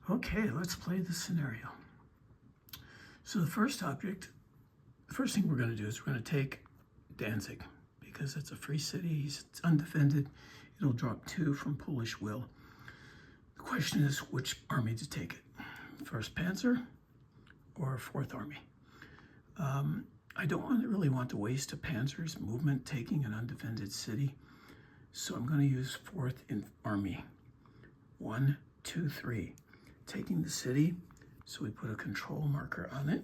Okay, let's play the scenario. So the first thing we're going to do is we're going to take Danzig because it's a free city, it's undefended. It'll drop 2 from Polish will. The question is which army to take it, 1st Panzer or 4th Army. I don't really want to waste a Panzer's movement taking an undefended city, so I'm going to use 4th Army. 1, 2, 3. Taking the city, so we put a control marker on it.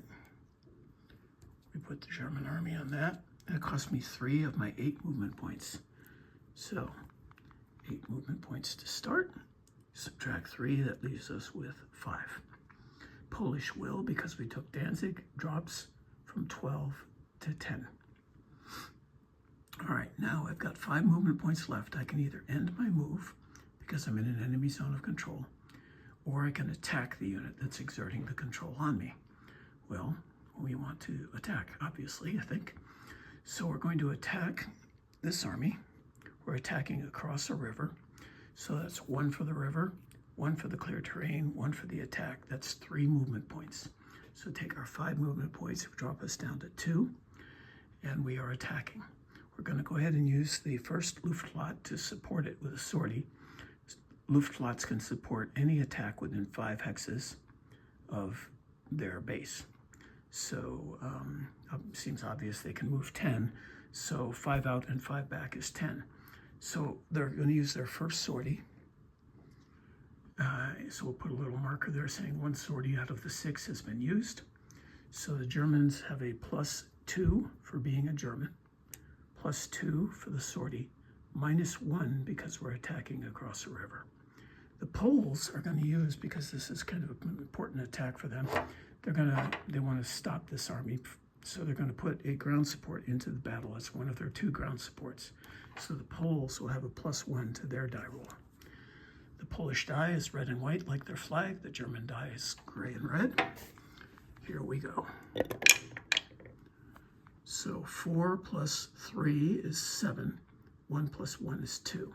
We put the German army on that. That cost me 3 of my 8 movement points. So 8 movement points to start. Subtract 3, that leaves us with 5. Polish will, because we took Danzig, drops from 12 to 10. All right, now I've got 5 movement points left. I can either end my move because I'm in an enemy zone of control, or I can attack the unit that's exerting the control on me. Well, we want to attack, obviously, I think. So we're going to attack this army. We're attacking across a river. So that's 1 for the river, 1 for the clear terrain, 1 for the attack. That's 3 movement points. So take our 5 movement points, drop us down to 2, and we are attacking. We're going to go ahead and use the 1st Luftflotte to support it with a sortie. Luftflottes can support any attack within 5 hexes of their base. So seems obvious they can move 10. So 5 out and 5 back is 10. So they're going to use their 1st sortie. So we'll put a little marker there saying 1 sortie out of the 6 has been used. So the Germans have a +2 for being a German, +2 for the sortie, -1 because we're attacking across a river. The Poles are going to use, because this is kind of an important attack for them, they want to stop this army, so they're going to put a ground support into the battle as one of their 2 ground supports. So the Poles will have a +1 to their die roll. The Polish die is red and white like their flag. The German die is gray and red. Here we go. So 4 + 3 is 7. 1 + 1 is 2.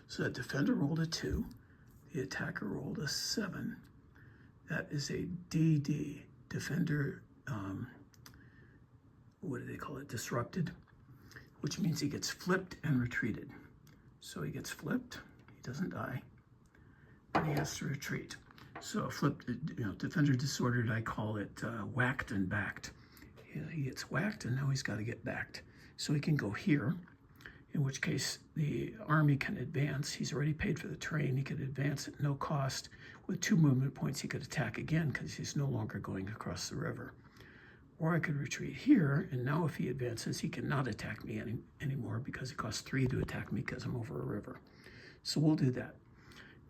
So the defender rolled a 2. The attacker rolled a 7. That is a DD, defender, what do they call it, disrupted, which means he gets flipped and retreated. So he gets flipped, he doesn't die, but he has to retreat. So flipped, defender disordered, I call it whacked and backed. He gets whacked and now he's got to get backed. So he can go here, in which case the army can advance. He's already paid for the terrain. He could advance at no cost. With 2 movement points, he could attack again because he's no longer going across the river. Or I could retreat here, and now if he advances, he cannot attack me anymore because it costs 3 to attack me because I'm over a river. So we'll do that.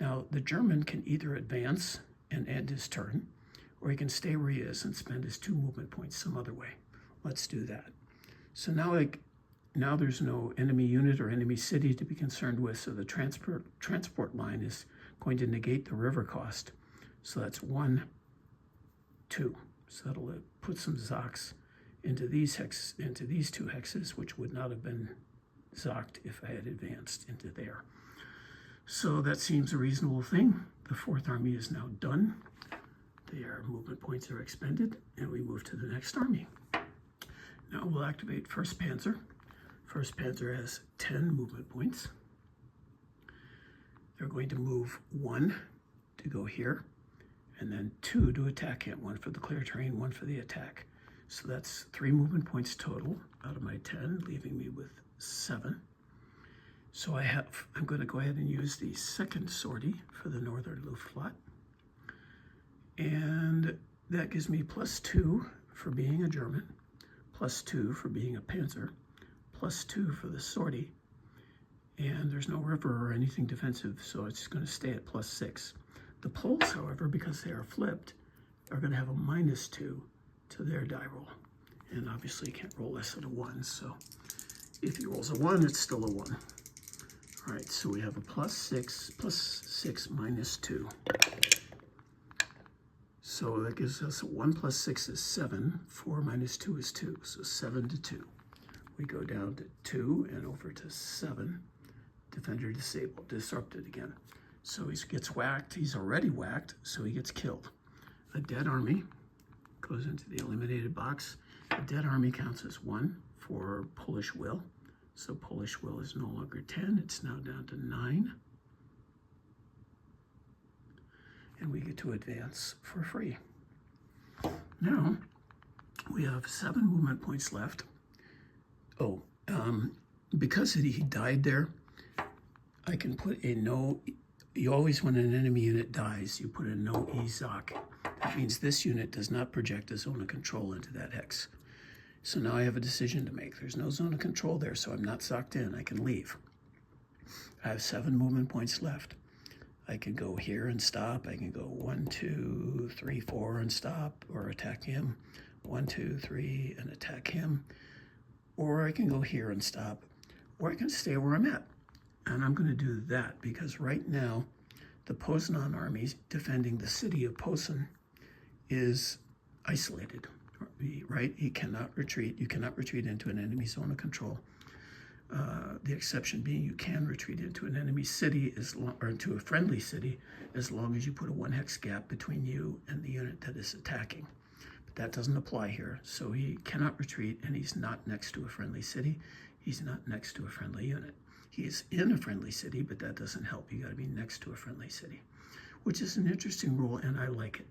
Now, the German can either advance and end his turn, or he can stay where he is and spend his 2 movement points some other way. Let's do that. So now there's no enemy unit or enemy city to be concerned with, so the transport line is going to negate the river cost. So that's 1, 2. So that'll put some Zocs into these 2 hexes, which would not have been Zocked if I had advanced into there. So that seems a reasonable thing. The 4th Army is now done. Their movement points are expended, and we move to the next army. Now we'll activate 1st Panzer. 1st Panzer has 10 movement points. They're going to move 1 to go here, and then 2 to attack him, 1 for the clear terrain, 1 for the attack. So that's 3 movement points total out of my 10, leaving me with 7. So I'm going to go ahead and use the 2nd sortie for the Northern Luftflotte. And that gives me +2 for being a German, +2 for being a Panzer, +2 for the sortie. And there's no river or anything defensive, so it's going to stay at +6. The Poles, however, because they are flipped, are going to have a -2 to their die roll. And obviously you can't roll less than a 1, so if he rolls a 1, it's still a 1. All right, so we have a +6, +6 -2. So that gives us 1 + 6 is 7, 4 - 2 is 2, so 7 to 2. We go down to 2 and over to 7. Defender disabled, disrupted again. So he gets whacked. He's already whacked, so he gets killed. A dead army goes into the eliminated box. A dead army counts as 1 for Polish will. So Polish will is no longer 10. It's now down to 9. And we get to advance for free. Now, we have 7 movement points left. Oh, because he died there, I can put a no. You always, when an enemy unit dies, you put a no EZOC. That means this unit does not project a zone of control into that hex. So now I have a decision to make. There's no zone of control there, so I'm not zocked in. I can leave. I have 7 movement points left. I can go here and stop. I can go 1, 2, 3, 4 and stop, or attack him. 1, 2, 3 and attack him. Or I can go here and stop, or I can stay where I'm at. And I'm going to do that because right now the Poznan army defending the city of Posen is isolated, right? He cannot retreat. You cannot retreat into an enemy zone of control. The exception being you can retreat into an enemy city or into a friendly city as long as you put a 1 hex gap between you and the unit that is attacking. But that doesn't apply here. So he cannot retreat, and he's not next to a friendly city. He's not next to a friendly unit. He is in a friendly city, but that doesn't help. You got to be next to a friendly city, which is an interesting rule, and I like it.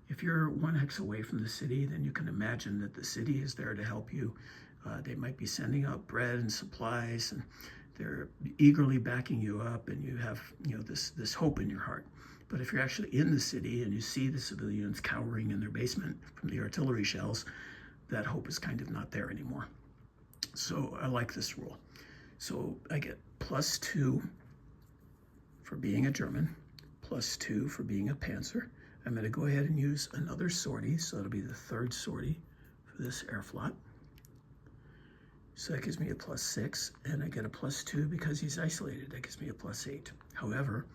If you're 1 hex away from the city, then you can imagine that the city is there to help you. They might be sending out bread and supplies, and they're eagerly backing you up, and you have this hope in your heart. But if you're actually in the city and you see the civilians cowering in their basement from the artillery shells, that hope is kind of not there anymore. So I like this rule. So I get +2 for being a German, +2 for being a Panzer. I'm going to go ahead and use another sortie, so that'll be the 3rd sortie for this air flot. So that gives me a +6, and I get a +2 because he's isolated. That gives me a +8. However,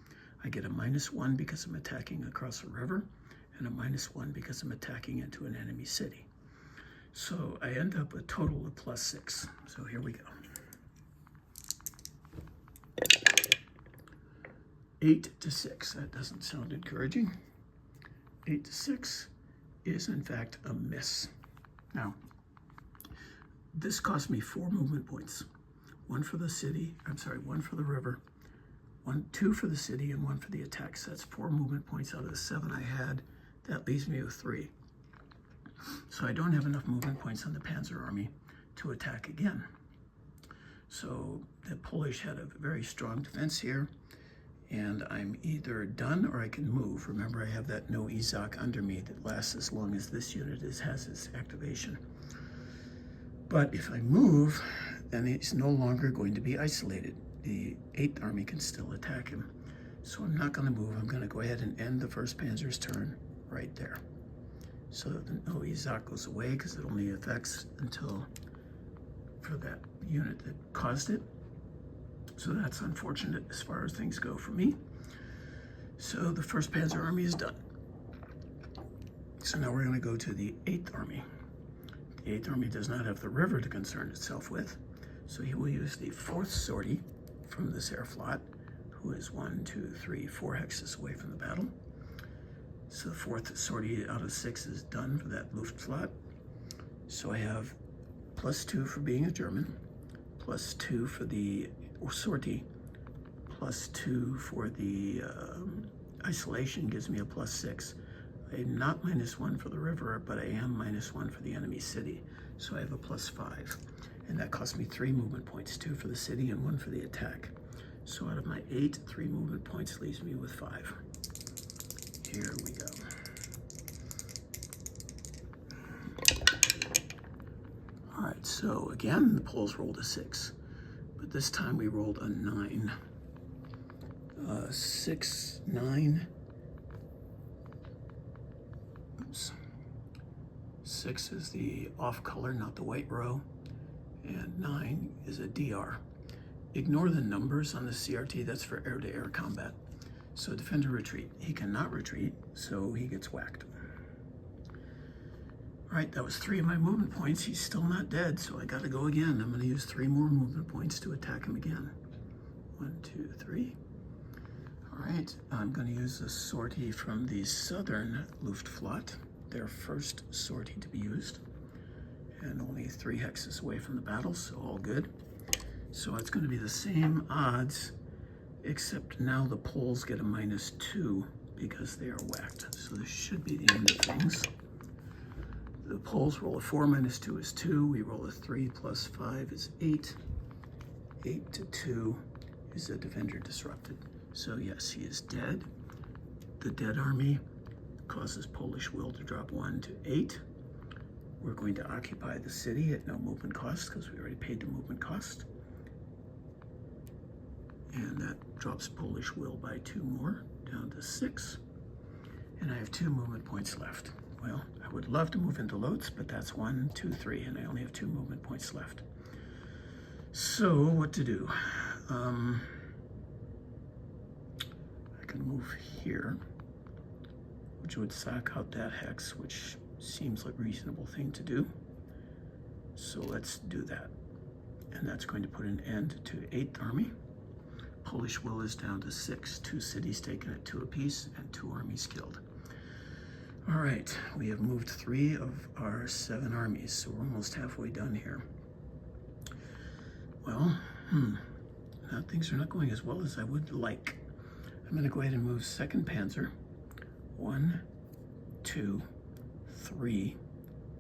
I get a -1 because I'm attacking across a river, and a -1 because I'm attacking into an enemy city. So I end up a total of +6. So here we go. 8-6. That doesn't sound encouraging. 8-6 is in fact a miss. Now, this cost me 4 movement points. 1 for the city, 1 for the river, 2 for the city, and 1 for the attack. So that's 4 movement points out of the 7 I had. That leaves me with 3. So I don't have enough movement points on the Panzer army to attack again. So the Polish had a very strong defense here, and I'm either done or I can move. Remember, I have that no EZOC under me that lasts as long as this unit has its activation. But if I move, then he's no longer going to be isolated. The 8th Army can still attack him. So I'm not going to move. I'm going to go ahead and end the 1st Panzer's turn right there. So the no EZOC goes away because it only affects until for that unit that caused it. So that's unfortunate as far as things go for me. So the 1st Panzer Army is done. So now we're going to go to the 8th Army. The 8th Army does not have the river to concern itself with, so he will use the 4th sortie from this air flot, who is 1, 2, 3, 4 hexes away from the battle. So the 4th sortie out of 6 is done for that Luftflotte. So I have +2 for being a German, +2 for the sortie, +2 for the isolation gives me a +6. I'm not -1 for the river, but I am -1 for the enemy city. So I have a +5. And that cost me 3 movement points, 2 for the city and 1 for the attack. So out of my 8, 3 movement points leaves me with 5. Here we go. All right, so again, the Poles rolled a 6, but this time we rolled a 9. 6, 9. Oops. 6 is the off color, not the white row, and 9 is a DR. Ignore the numbers on the CRT, that's for air-to-air combat. So defender retreat. He cannot retreat, so he gets whacked. All right, that was 3 of my movement points. He's still not dead, so I gotta go again. I'm gonna use 3 more movement points to attack him again. 1, 2, 3. All right, I'm going to use a sortie from the Southern Luftflotte, their first sortie to be used, and only 3 hexes away from the battle, so all good. So it's going to be the same odds, except now the Poles get a -2 because they are whacked. So this should be the end of things. The Poles roll a 4, -2 is 2. We roll a 3 plus 5 is 8. 8 to 2 is a defender disrupted. So yes, he is dead. The dead army causes Polish will to drop 1 to 8. We're going to occupy the city at no movement cost because we already paid the movement cost. And that drops Polish will by 2 more, down to 6. And I have 2 movement points left. Well, I would love to move into Lotz, but that's 1, 2, 3, and I only have 2 movement points left. So what to do? I can move here, which would sack out that hex, which seems like a reasonable thing to do. So let's do that. And that's going to put an end to 8th Army. Polish will is down to 6, 2 cities taken at 2 apiece, and 2 armies killed. All right, we have moved 3 of our 7 armies, so we're almost halfway done here. Well, now things are not going as well as I would like. I'm going to go ahead and move 2nd Panzer. 1, 2, 3,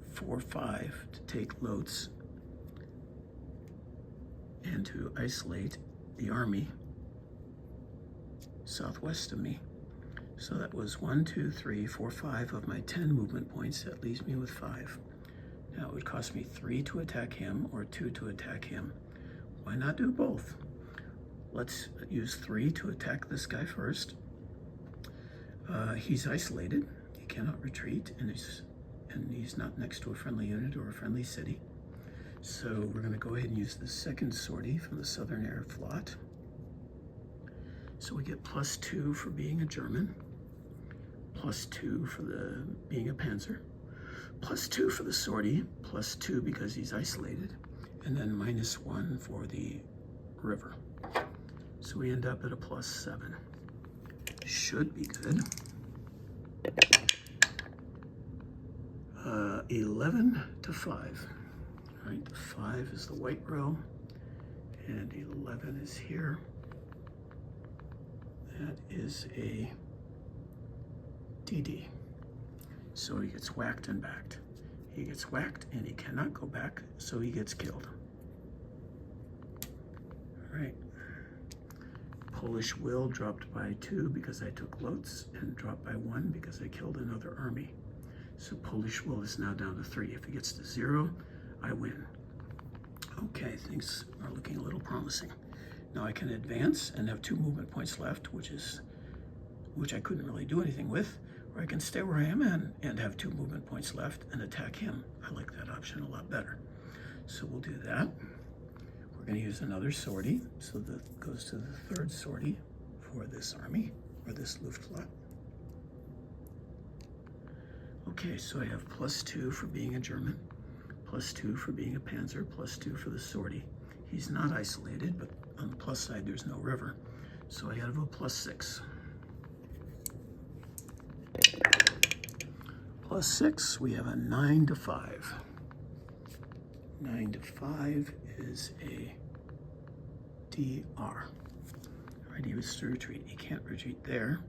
4, 5 to take Lotz and to isolate the army southwest of me. So that was 1, 2, 3, 4, 5 of my 10 movement points. That leaves me with 5. Now it would cost me 3 to attack him or 2 to attack him. Why not do both? Let's use 3 to attack this guy first. He's isolated. He cannot retreat, and he's not next to a friendly unit or a friendly city. So we're going to go ahead and use the 2nd sortie from the Southern Air Flotte. So we get +2 for being a German, +2 for being a Panzer, +2 for the sortie, +2 because he's isolated, and then -1 for the river. So we end up at a +7. Should be good. 11 to 5. All right, the 5 is the white row, and 11 is here. That is a DD. So he gets whacked and backed. He gets whacked and he cannot go back, so he gets killed. All right. Polish will dropped by 2 because I took Lotz, and dropped by 1 because I killed another army. So Polish will is now down to 3. If it gets to 0, I win. Okay, things are looking a little promising. Now I can advance and have 2 movement points left, which I couldn't really do anything with, or I can stay where I am and have 2 movement points left and attack him. I like that option a lot better. So we'll do that. We're going to use another sortie, so that goes to the 3rd sortie for this army, or this Luftflotte. Okay, so I have +2 for being a German, +2 for being a Panzer, +2 for the sortie. He's not isolated, but on the plus side, there's no river. So I have a +6. +6, we have a 9 to 5. 9 to 5 is a DR. All right, he was to retreat. He can't retreat there,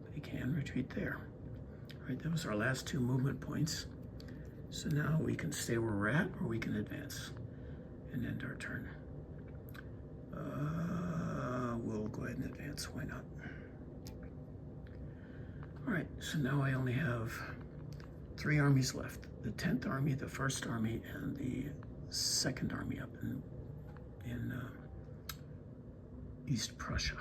but he can retreat there. All right, that was our last 2 movement points. So now we can stay where we're at, or we can advance and end our turn. We'll go ahead and advance, why not? All right, so now I only have 3 armies left. The 10th Army, the 1st Army, and the 2nd Army up in East Prussia.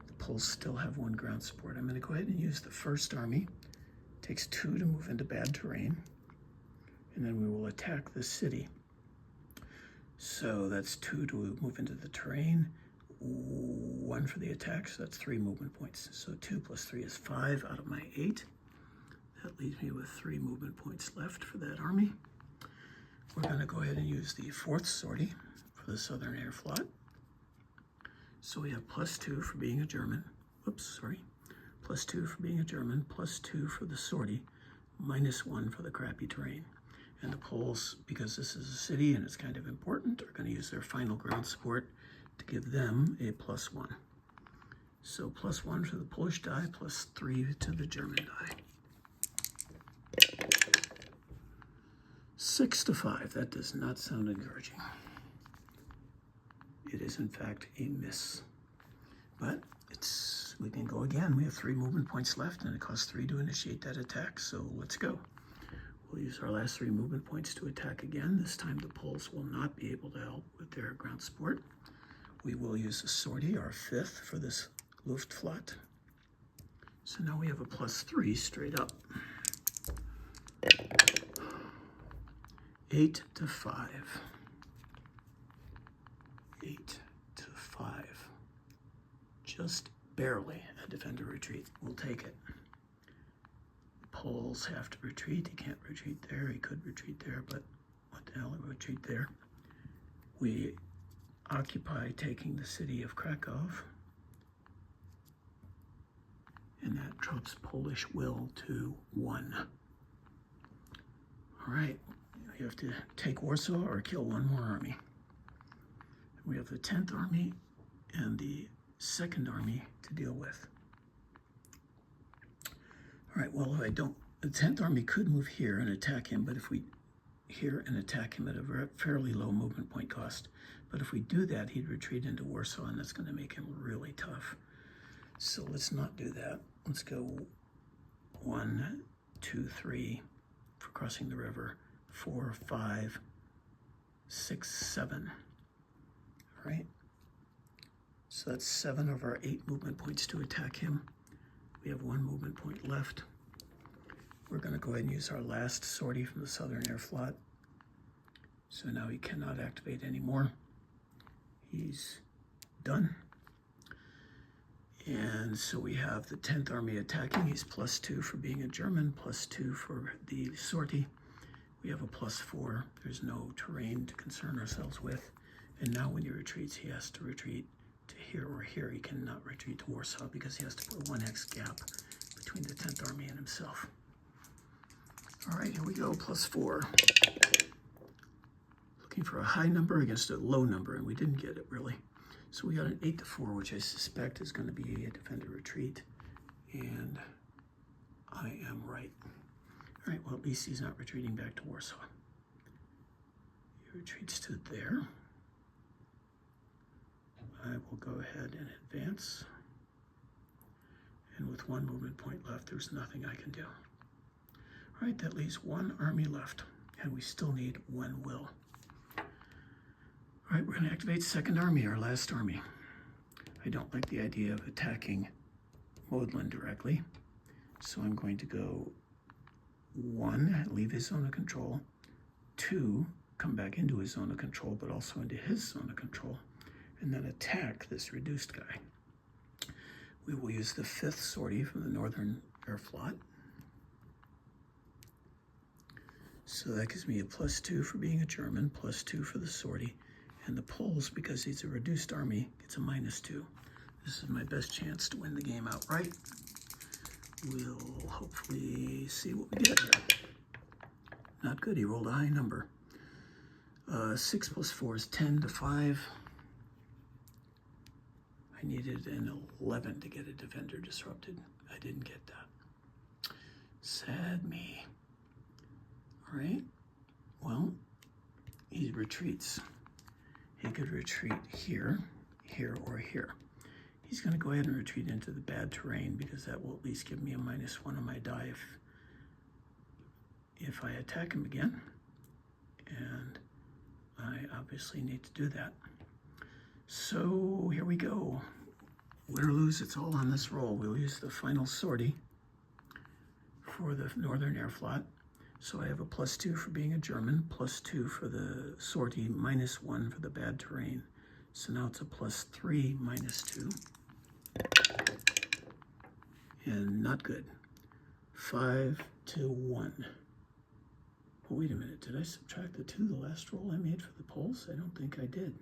The Poles still have 1 ground support. I'm going to go ahead and use the 1st Army. It takes 2 to move into bad terrain, and then we will attack the city. So that's 2 to move into the terrain, 1 for the attack, so that's 3 movement points. So 2 plus 3 is 5 out of my 8. That leaves me with 3 movement points left for that army. We're going to go ahead and use the 4th sortie for the Southern Air Flotte. So we have +2 for being a German, +2 for being a German, +2 for the sortie, -1 for the crappy terrain. And the Poles, because this is a city and it's kind of important, are going to use their final ground support to give them a +1. So +1 for the Polish die, +3 to the German die. 6-5, that does not sound encouraging. It is in fact a miss. But we can go again. We have 3 movement points left and it costs 3 to initiate that attack, so let's go. We'll use our last 3 movement points to attack again. This time the Poles will not be able to help with their ground support. We will use a sortie, our 5th, for this Luftflotte. So now we have a +3 straight up. 8-5. 8-5. Just barely a defender retreat. We'll take it. Poles have to retreat. He can't retreat there. He could retreat there, but what the hell, a retreat there. We occupy taking the city of Krakow, and that drops Polish will to 1. All right, we have to take Warsaw or kill 1 more army. We have the 10th Army and the 2nd Army to deal with. All right, well, the 10th Army could move here and attack him, but if we here and attack him at a fairly low movement point cost. But if we do that, he'd retreat into Warsaw, and that's going to make him really tough. So let's not do that. Let's go 1, 2, 3 for crossing the river, 4, 5, 6, 7. All right. So that's 7 of our 8 movement points to attack him. We have 1 movement point left. We're going to go ahead and use our last sortie from the Southern Air Flotte. So now he cannot activate anymore. He's done. And so we have the 10th Army attacking. He's +2 for being a German, +2 for the sortie. We have a +4. There's no terrain to concern ourselves with. And now when he retreats, he has to retreat to here or here. He cannot retreat to Warsaw because he has to put a 1x gap between the 10th Army and himself. All right, here we go, +4. Looking for a high number against a low number, and we didn't get it really. So we got an 8-4, which I suspect is going to be a defender retreat, and I am right. All right, well, at least he's not retreating back to Warsaw. He retreats to there. I will go ahead and advance. And with 1 movement point left, there's nothing I can do. All right, that leaves 1 army left, and we still need 1 will. All right, we're going to activate 2nd Army, our last army. I don't like the idea of attacking Modlin directly, so I'm going to go 1, leave his zone of control, 2, come back into his zone of control, but also into his zone of control, and then attack this reduced guy. We will use the 5th sortie from the Northern Air Flotte. So that gives me a +2 for being a German, +2 for the sortie, and the Poles, because he's a reduced army, gets a -2. This is my best chance to win the game outright. We'll hopefully see what we get here. Not good, he rolled a high number. 6 + 4 is 10-5. I needed an 11 to get a defender disrupted. I didn't get that. Sad me. All right, well, he retreats. He could retreat here, here, or here. He's going to go ahead and retreat into the bad terrain because that will at least give me a -1 on my die if I attack him again. And I obviously need to do that. So here we go. Win or lose, it's all on this roll. We'll use the final sortie for the Northern Air Flotte. So I have a +2 for being a German, +2 for the sortie, -1 for the bad terrain. So now it's a +3, -2. And not good. 5-1. Oh, wait a minute. Did I subtract the 2, the last roll I made for the Poles? I don't think I did.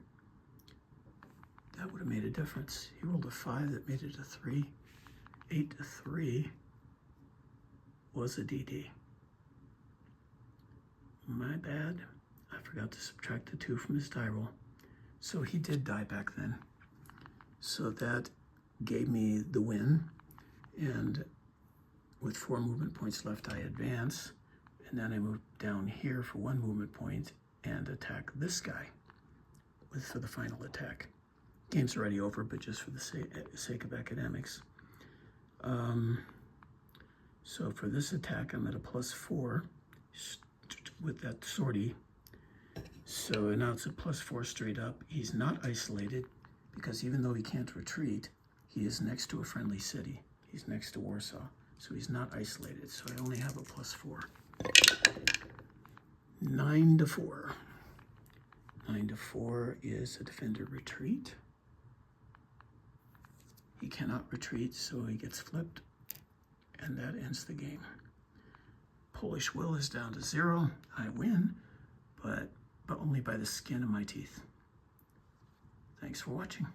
That would have made a difference. He rolled a 5, that made it a 3. 8-3 was a DD. My bad. I forgot to subtract the 2 from his die roll. So he did die back then. So that gave me the win. And with 4 movement points left, I advance. And then I move down here for 1 movement point and attack this guy for the final attack. Game's already over, but just for the sake of academics. So for this attack, I'm at a +4 with that sortie. So now it's a +4 straight up. He's not isolated because even though he can't retreat, he is next to a friendly city. He's next to Warsaw, so he's not isolated. So I only have a +4. 9-4. 9-4 is a defender retreat. He cannot retreat, so he gets flipped, and that ends the game. Polish will is down to 0. I win, but only by the skin of my teeth. Thanks for watching.